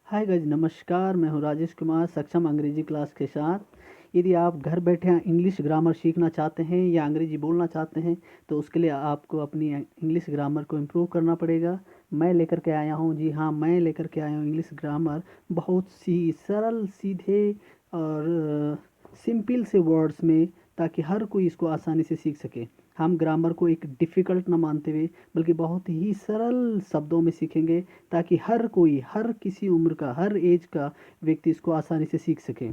Hi guys, नमस्कार। मैं हूं राजेश कुमार, सक्षम अंग्रेजी क्लास के साथ। यदि आप घर बैठे इंग्लिश ग्रामर सीखना चाहते हैं या अंग्रेजी बोलना चाहते हैं तो उसके लिए आपको अपनी इंग्लिश ग्रामर को इम्प्रूव करना पड़ेगा। मैं लेकर के आया हूं, जी हाँ, मैं लेकर के आया हूं इंग्लिश ग्रामर। बहुत सी सरल, सीधे और सिंपल से वर्ड्स में, ताकि हर कोई इसको आसानी से सीख सके। हम ग्रामर को एक डिफ़िकल्ट ना मानते हुए बल्कि बहुत ही सरल शब्दों में सीखेंगे, ताकि हर कोई, हर किसी उम्र का, हर एज का व्यक्ति इसको आसानी से सीख सके।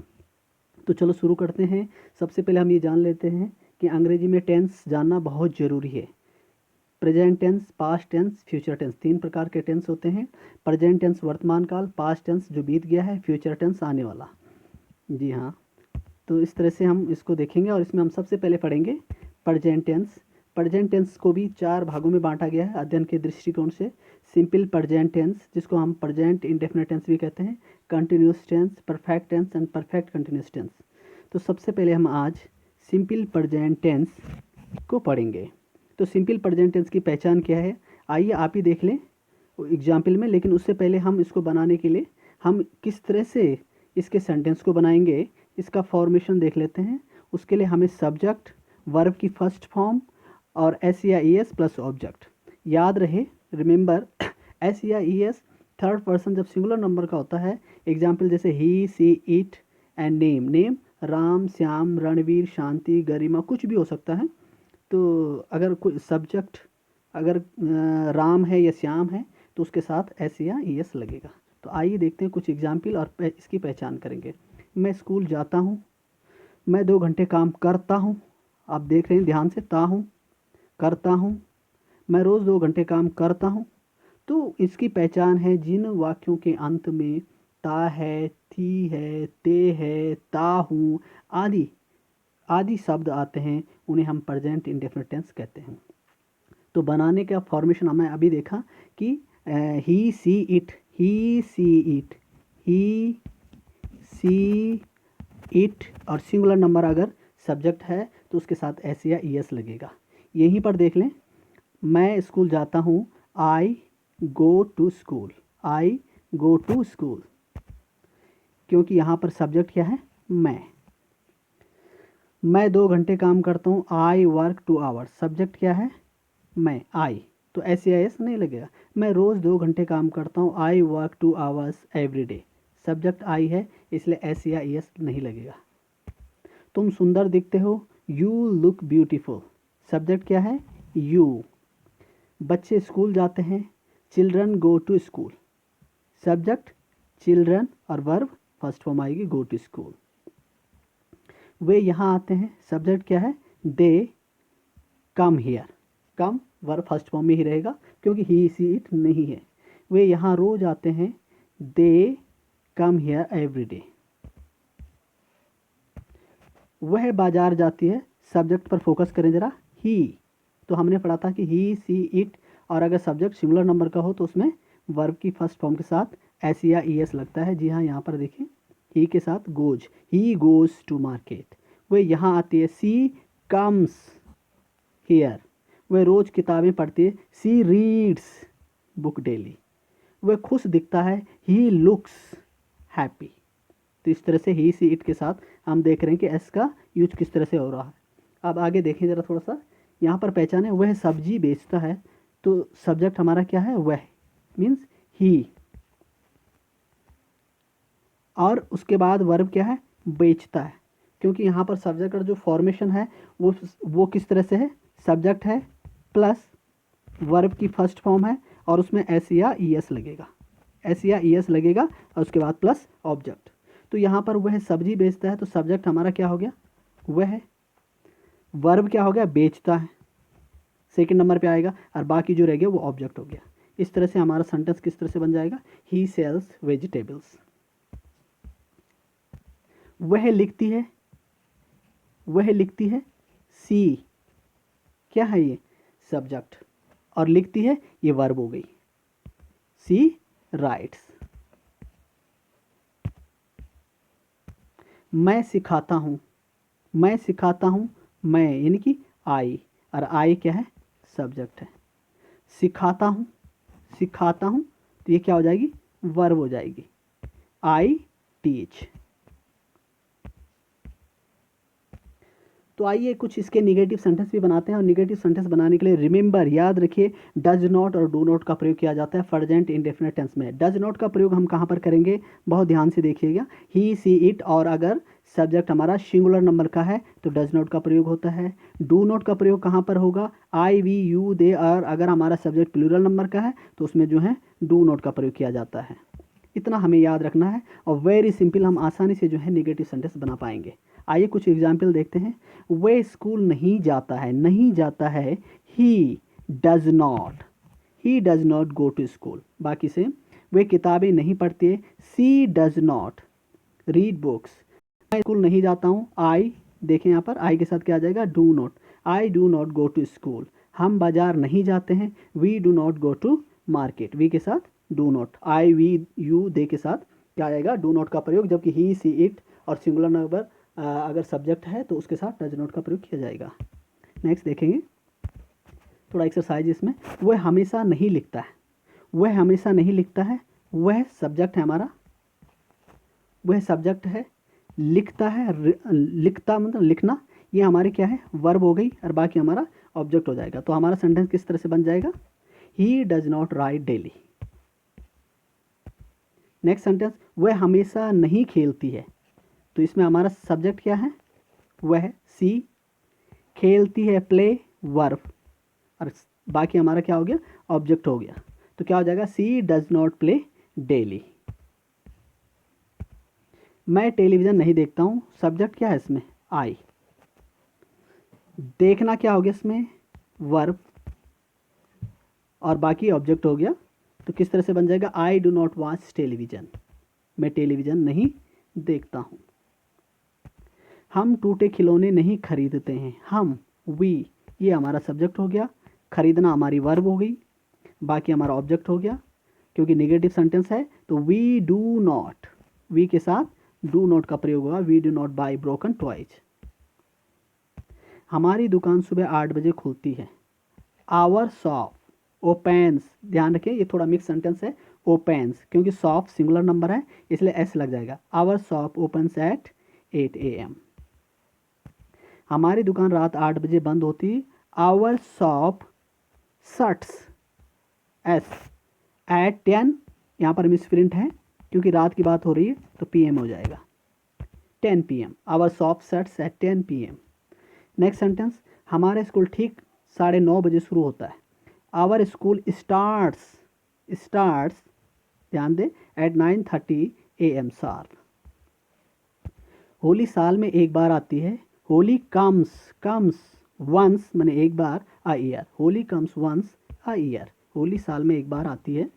तो चलो शुरू करते हैं। सबसे पहले हम ये जान लेते हैं कि अंग्रेजी में टेंस जानना बहुत ज़रूरी है। Present tense, past tense, future tense, 3 प्रकार के टेंस होते हैं। प्रेजेंट टेंस वर्तमान काल, पास्ट टेंस जो बीत गया है, फ्यूचर टेंस आने वाला। जी हाँ, तो इस तरह से हम इसको देखेंगे और इसमें हम सबसे पहले पढ़ेंगे प्रेजेंट टेंस। प्रेजेंट टेंस को भी 4 भागों में बांटा गया है अध्ययन के दृष्टिकोण से। सिंपल प्रेजेंट टेंस, जिसको हम प्रेजेंट इंडेफिनिट टेंस भी कहते हैं, continuous tense, perfect tense and perfect continuous tense. तो सबसे पहले हम आज सिंपल प्रेजेंट टेंस को पढ़ेंगे। तो सिंपल प्रेजेंट टेंस की पहचान क्या है, आइए आप ही देख लें एग्जाम्पल में। लेकिन उससे पहले हम इसको बनाने के लिए हम किस तरह से इसके सेंटेंस को बनाएंगे, इसका फॉर्मेशन देख लेते हैं। उसके लिए हमें सब्जेक्ट, वर्ब की फर्स्ट फॉर्म और एस या ई एस प्लस ऑब्जेक्ट याद रहे। रिमेंबर, एस या ई एस थर्ड पर्सन जब सिंगुलर नंबर का होता है। एग्जाम्पल जैसे he, she, it and name. Name Ram, Shyam, Ranveer, Shanti, Garima, कुछ भी हो सकता है। तो अगर कोई सब्जेक्ट अगर राम है या श्याम है तो उसके साथ एस या ई एस लगेगा। तो आइए देखते हैं कुछ एग्जाम्पल और इसकी पहचान करेंगे। मैं स्कूल जाता हूँ, मैं 2 घंटे काम करता हूँ। आप देख रहे हैं ध्यान से, ता हूँ, करता हूँ। मैं रोज़ 2 घंटे काम करता हूँ। तो इसकी पहचान है जिन वाक्यों के अंत में ता है, थी है, ते है, ता हूँ आदि आदि शब्द आते हैं, उन्हें हम प्रेजेंट इंडेफिनिट टेंस कहते हैं। तो बनाने का फॉर्मेशन हमें अभी देखा कि he, she, it, he, she, it, he, she, it और सिंगुलर नंबर अगर सब्जेक्ट है तो उसके साथ एस या ई एस लगेगा। यहीं पर देख लें, मैं स्कूल जाता हूँ, I go to school, I go to school, क्योंकि यहाँ पर सब्जेक्ट क्या है, मैं 2 घंटे काम करता हूँ, आई वर्क 2 आवर्स, सब्जेक्ट क्या है, मैं, आई, तो एस या एस नहीं लगेगा। मैं रोज़ 2 घंटे काम करता हूँ, I work 2 hours every day, subject I है, इसलिए एस या ई एस नहीं लगेगा। तुम सुंदर दिखते हो, यू लुक ब्यूटीफुल, सब्जेक्ट क्या है, यू। बच्चे स्कूल जाते हैं, children go to school, subject children और वर्ब फर्स्ट फॉर्म आएगी गो टू स्कूल। वे यहाँ आते हैं, सब्जेक्ट क्या है, they come here, come verb first form में ही रहेगा क्योंकि ही, सी, इट नहीं है। वे यहाँ रोज आते हैं, दे कम हियर एवरी डे। वह बाजार जाती है, सब्जेक्ट पर फोकस करें जरा, ही। तो हमने पढ़ा था कि ही, सी, इट और अगर सब्जेक्ट सिंगुलर नंबर का हो तो उसमें वर्ब की फर्स्ट फॉर्म के साथ एस या ई एस लगता है। जी हाँ, यहाँ पर देखिए, ही के साथ goes, he goes to market. वह यहाँ आती है, सी कम्स हियर। वह रोज किताबें पढ़ती है, सी रीड्स बुक डेली। वह खुश दिखता है, ही लुक्स हैप्पी। तो इस तरह से ही, सी, इट के साथ हम देख रहे हैं कि एस का यूज किस तरह से हो रहा है। अब आगे देखें जरा थोड़ा सा, यहाँ पर पहचाने, वह सब्जी बेचता है, तो सब्जेक्ट हमारा क्या है, वह, मीन्स ही, और उसके बाद वर्ब क्या है, बेचता है। क्योंकि यहाँ पर सब्जेक्ट का जो फॉर्मेशन है वो किस तरह से है, सब्जेक्ट है प्लस वर्ब की फर्स्ट फॉर्म है और उसमें एस या ई एस लगेगा, एस या ई एस लगेगा और उसके बाद प्लस ऑब्जेक्ट। तो यहाँ पर वह सब्जी बेचता है, तो सब्जेक्ट हमारा क्या हो गया, वह है। वर्ब क्या हो गया, बेचता है, सेकंड नंबर पे आएगा, और बाकी जो रह गया वो ऑब्जेक्ट हो गया। इस तरह से हमारा सेंटेंस किस तरह से बन जाएगा, ही सेल्स वेजिटेबल्स। वह लिखती है, वह लिखती है, सी क्या है ये, सब्जेक्ट, और लिखती है ये वर्ब हो गई, सी राइट्स। मैं सिखाता हूँ, मैं सिखाता हूँ, मैं यानी कि आई, और आई क्या है, सब्जेक्ट है। सिखाता हूँ, सिखाता हूँ, तो ये क्या हो जाएगी, वर्ब हो जाएगी। I teach। तो आइए कुछ इसके निगेटिव सेंटेंस भी बनाते हैं, और निगेटिव सेंटेंस बनाने के लिए रिमेंबर, याद रखिए, डज नॉट और डू नॉट का प्रयोग किया जाता है प्रेजेंट इंडेफिनिट टेंस में। डज नॉट का प्रयोग हम कहाँ पर करेंगे, बहुत ध्यान से देखिएगा, ही सी इट, और अगर सब्जेक्ट हमारा सिंगुलर नंबर का है तो डज नॉट का प्रयोग होता है। डू नॉट का प्रयोग कहाँ पर होगा, आई वी यू दे आर, अगर हमारा सब्जेक्ट प्लूरल नंबर का है तो उसमें जो है डू नॉट का प्रयोग किया जाता है। इतना हमें याद रखना है, और वेरी सिंपल, हम आसानी से जो है निगेटिव सेंटेंस बना पाएंगे। आइए कुछ एग्जाम्पल देखते हैं। वह स्कूल नहीं जाता है, नहीं जाता है, he does not go to school. बाकी से, वे किताबें नहीं पढ़ते, she does not read books. मैं स्कूल नहीं जाता हूँ, आई, देखें यहाँ पर आई के साथ क्या आ जाएगा, do not, I do not go to school. हम बाजार नहीं जाते हैं, we do not go to market, we के साथ do not, I we you they के साथ क्या आएगा, डू नॉट का प्रयोग, जबकि ही सी इट और सिंगुलर नंबर अगर सब्जेक्ट है तो उसके साथ डज नॉट का प्रयोग किया जाएगा। नेक्स्ट देखेंगे थोड़ा एक्सरसाइज इसमें। वह हमेशा नहीं लिखता है, वह हमेशा नहीं लिखता है, वह सब्जेक्ट है हमारा, वह सब्जेक्ट है, लिखता है, लिखता मतलब लिखना, ये हमारे क्या है, वर्ब हो गई, और बाकी हमारा ऑब्जेक्ट हो जाएगा। तो हमारा सेंटेंस किस तरह से बन जाएगा, ही does not right daily. Next sentence, वह हमेशा नहीं खेलती है, तो इसमें हमारा सब्जेक्ट क्या है, वह सी, खेलती है प्ले वर्ब, और बाकी हमारा क्या हो गया, ऑब्जेक्ट हो गया। तो क्या हो जाएगा, सी डज नॉट प्ले डेली। मैं टेलीविज़न नहीं देखता हूँ, सब्जेक्ट क्या है इसमें, आई, देखना क्या हो गया इसमें, वर्ब, और बाकी ऑब्जेक्ट हो गया। तो किस तरह से बन जाएगा, आई डू नॉट वॉच टेलीविज़न, मैं टेलीविज़न नहीं देखता हूँ। हम टूटे खिलौने नहीं खरीदते हैं, हम, वी, ये हमारा सब्जेक्ट हो गया, खरीदना हमारी वर्ब हो गई, बाकी हमारा ऑब्जेक्ट हो गया। क्योंकि नेगेटिव सेंटेंस है तो वी डू नॉट, वी के साथ डू नॉट का प्रयोग होगा, we do not buy broken toys. हमारी दुकान सुबह 8 बजे खुलती है, आवर शॉप ओपन्स, ध्यान रखें ये थोड़ा मिक्स सेंटेंस है, ओपन्स, क्योंकि शॉप सिंगुलर नंबर है इसलिए एस लग जाएगा, our shop opens at 8 AM। हमारी दुकान रात 8 बजे बंद होती, our shop shuts S at 10, यहाँ पर मिस प्रिंट है क्योंकि रात की बात हो रही है तो PM हो जाएगा, 10 PM, our shop shuts at 10 PM। Next sentence, हमारा स्कूल ठीक 9:30 बजे शुरू होता है, आवर स्कूल स्टार्ट्स, ध्यान दें, एट 9:30 AM शार्प। होली साल में एक बार आती है, होली कम्स वंस माने एक बार, a year, Holi comes once a year, Holi साल में एक बार आती है।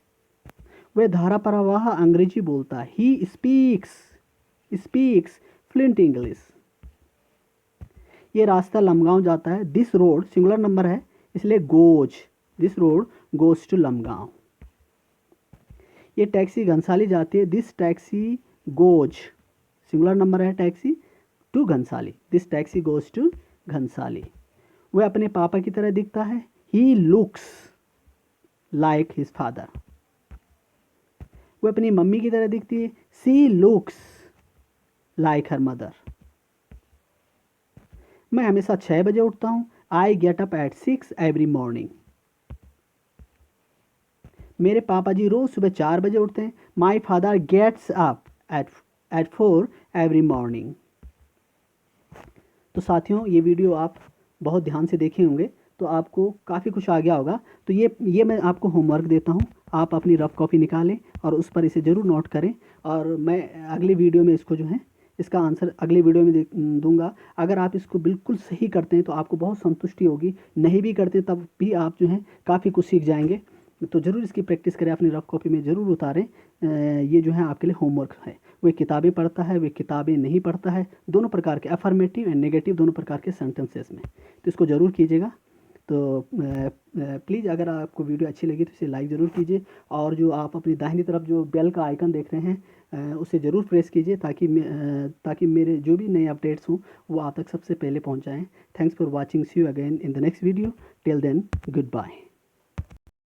वह धारा प्रवाह अंग्रेजी बोलता है, ही स्पीक्स फ्लुएंट इंग्लिश। ये रास्ता लमगांव जाता है, दिस रोड सिंगुलर नंबर है इसलिए goes, this road goes to Lamgaon. ये टैक्सी घनसाली जाती है, this taxi goes, singular number है taxi, to Ghansali, this taxi goes to Ghansali. वह अपने पापा की तरह दिखता है, he looks like his father. वह अपनी मम्मी की तरह दिखती है, she looks like her mother. मैं हमेशा 6 बजे उठता हूँ, I get up at 6 every morning. मेरे पापा जी रोज सुबह 4 बजे उठते हैं, my father gets up at 4 every morning. तो साथियों ये वीडियो आप बहुत ध्यान से देखे होंगे तो आपको काफ़ी कुछ आ गया होगा। तो ये मैं आपको होमवर्क देता हूँ, आप अपनी रफ कॉपी निकालें और उस पर इसे ज़रूर नोट करें, और मैं अगले वीडियो में इसको जो है इसका आंसर अगले वीडियो में दूंगा। अगर आप इसको बिल्कुल सही करते हैं तो आपको बहुत संतुष्टि होगी, नहीं भी करते तब भी आप जो है काफ़ी कुछ सीख जाएंगे। तो ज़रूर इसकी प्रैक्टिस करें, अपनी रफ कॉपी में ज़रूर उतारें। ये जो है आपके लिए होमवर्क है। वे किताबें पढ़ता है, वे किताबें नहीं पढ़ता है, दोनों प्रकार के अफर्मेटिव एंड नेगेटिव दोनों प्रकार के सेंटेंसेस में, तो इसको ज़रूर कीजिएगा। तो प्लीज़ अगर आपको वीडियो अच्छी लगी तो इसे लाइक ज़रूर कीजिए, और जो आप अपनी दाहिनी तरफ जो बेल का आइकन देख रहे हैं उसे ज़रूर प्रेस कीजिए ताकि मेरे जो भी नए अपडेट्स हों वो आप तक सबसे पहले पहुंच जाएं। Thanks for watching, see you again in the next video, till then good bye.